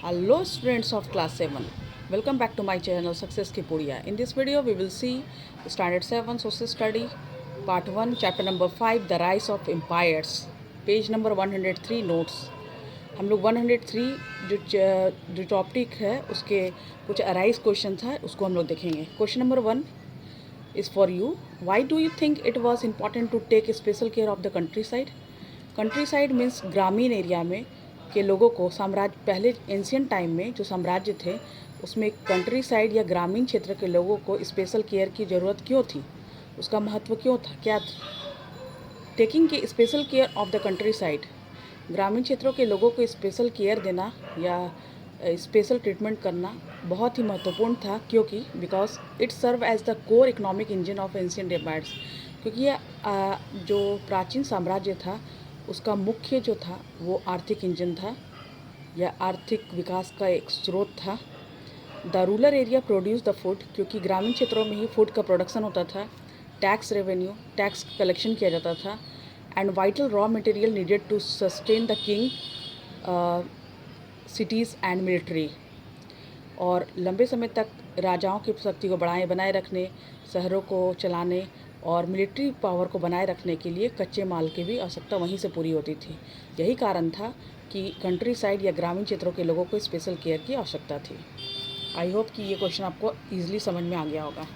Hello students of class 7. Welcome back to my channel Success Kipuria. In this video we will see standard 7 social study part 1 chapter number 5 the rise of empires page number 103 notes. हम लोग 103 जो topic है उसके कुछ arise question था उसको हम लोग देखेंगे. Question number 1 is for you. Why do you think it was important to take special care of the countryside? Countryside means ग्रामीण एरिया में के लोगों को साम्राज्य पहले एंशियंट टाइम में जो साम्राज्य थे उसमें कंट्री साइड या ग्रामीण क्षेत्र के लोगों को स्पेशल केयर की ज़रूरत क्यों थी, उसका महत्व क्यों था, क्या था. टेकिंग की special care of the country side, ग्रामीण क्षेत्रों के लोगों को स्पेशल केयर देना या स्पेशल ट्रीटमेंट करना बहुत ही महत्वपूर्ण था क्योंकि because it serve as the core economic engine of ancient empires. क्योंकि यह जो प्राचीन साम्राज्य था उसका मुख्य जो था वो आर्थिक इंजन था या आर्थिक विकास का एक स्रोत था. The rural area produce the food, क्योंकि ग्रामीण क्षेत्रों में ही फूड का प्रोडक्शन होता था. टैक्स रेवेन्यू, टैक्स कलेक्शन किया जाता था. And vital raw material needed to sustain the king cities and military. और लंबे समय तक राजाओं की शक्ति को बनाए रखने, शहरों को चलाने और मिलिट्री पावर को बनाए रखने के लिए कच्चे माल की भी आवश्यकता वहीं से पूरी होती थी. यही कारण था कि कंट्री साइड या ग्रामीण क्षेत्रों के लोगों को स्पेशल केयर की आवश्यकता थी. आई होप कि ये क्वेश्चन आपको ईजिली समझ में आ गया होगा.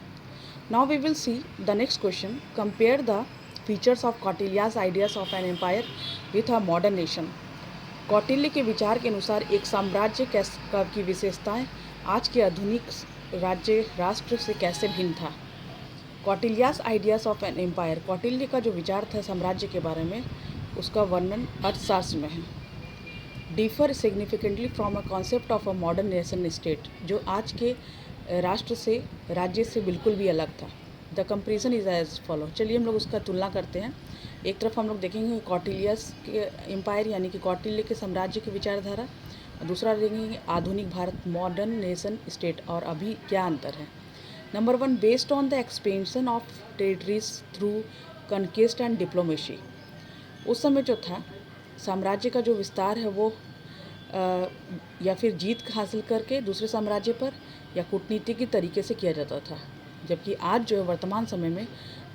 Now we will see the next question. Compare the features of Kautilya's ideas of an empire with a modern nation. Kautilya के विचार के अनुसार एक साम्राज्य की विशेषताएं आज के आधुनिक राष्ट्र से कैसे भिन्न था. Kautilya's ideas of an empire, Kautilya का जो विचार था साम्राज्य के बारे में उसका वर्णन अर्थशास्त्र में है. Differ significantly from a concept of a modern nation state, जो आज के राष्ट्र से राज्य से बिल्कुल भी अलग था. The comparison is as follow. चलिए हम लोग उसका तुलना करते हैं. एक तरफ हम लोग देखेंगे कौटिल्याज के एम्पायर यानी कि कौटिल्य के साम्राज्य की विचारधारा, दूसरा देखेंगे आधुनिक भारत मॉडर्न नेशन स्टेट और अभी क्या अंतर है. Number 1, based on the expansion of territories through conquest and diplomacy. उस समय जो था साम्राज्य का जो विस्तार है वो या फिर जीत हासिल करके दूसरे साम्राज्य पर या कूटनीति के तरीके से किया जाता था. जबकि आज जो है वर्तमान समय में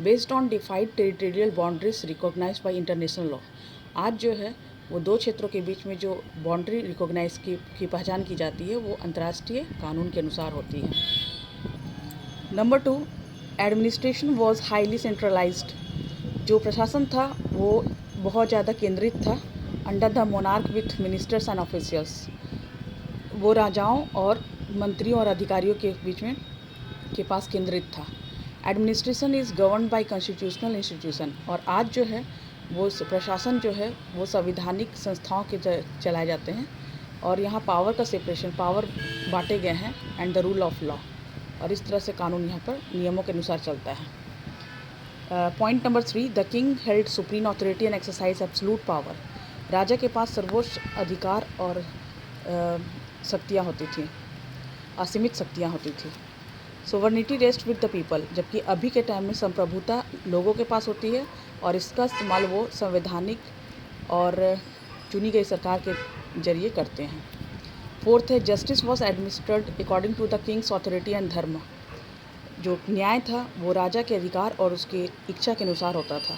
based on defined territorial boundaries recognised by international law. आज जो है वो दो क्षेत्रों के बीच में जो बाउंड्री रिकॉग्नाइज की पहचान की जाती है वो अंतर्राष्ट्रीय कानून के अनुसार होती है. Number 2, administration was highly centralised. जो प्रशासन था वो बहुत ज़्यादा केंद्रित था. Under the monarch with ministers and officials, वो राजाओं और मंत्रियों और अधिकारियों के बीच में के पास केंद्रित था. Administration is govern by constitutional institution, और आज जो है वो प्रशासन जो है वो संविधानिक संस्थाओं के चलाए जाते हैं और यहाँ पावर का सेपरेशन, पावर बांटे गए हैं and the rule of law, और इस तरह से कानून यहाँ पर नियमों के अनुसार चलता है. Point number 3, the king held supreme authority and exercise absolute power. राजा के पास सर्वोच्च अधिकार और शक्तियाँ होती थी, असीमित शक्तियाँ होती थी. Sovereignty rest with the people, जबकि अभी के टाइम में संप्रभुता लोगों के पास होती है और इसका इस्तेमाल वो संवैधानिक और चुनी गई सरकार के जरिए करते हैं. 4th है justice was administered according to the king's authority and dharma. जो न्याय था वो राजा के अधिकार और उसकी इच्छा के अनुसार होता था.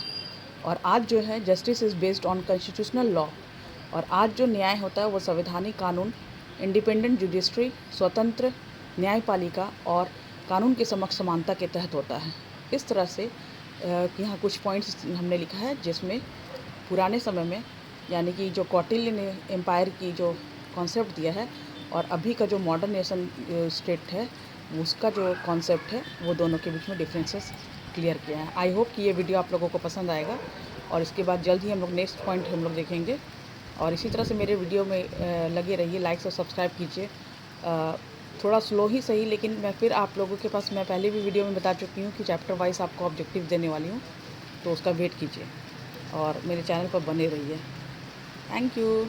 और आज जो है justice is based on constitutional law, और आज जो न्याय होता है वो संवैधानिक कानून, इंडिपेंडेंट जुडिशरी, स्वतंत्र न्यायपालिका और कानून के समक्ष समानता के तहत होता है. इस तरह से यहाँ कुछ पॉइंट्स हमने लिखा है जिसमें पुराने समय में यानी कि जो कौटिल्य ने एम्पायर की जो कॉन्सेप्ट दिया है और अभी का जो मॉडर्न नेशन स्टेट है उसका जो कॉन्सेप्ट है वो दोनों के बीच में डिफरेंसेस क्लियर किया है. आई होप कि ये वीडियो आप लोगों को पसंद आएगा और इसके बाद जल्द ही हम लोग नेक्स्ट पॉइंट हम लोग देखेंगे. और इसी तरह से मेरे वीडियो में लगे रहिए, लाइक और सब्सक्राइब कीजिए. थोड़ा स्लो ही सही, लेकिन मैं फिर आप लोगों के पास मैं पहले भी वीडियो में बता चुकी हूँ कि चैप्टर वाइज आपको ऑब्जेक्टिव देने वाली हूँ, तो उसका वेट कीजिए और मेरे चैनल पर बने रहिए. Thank you.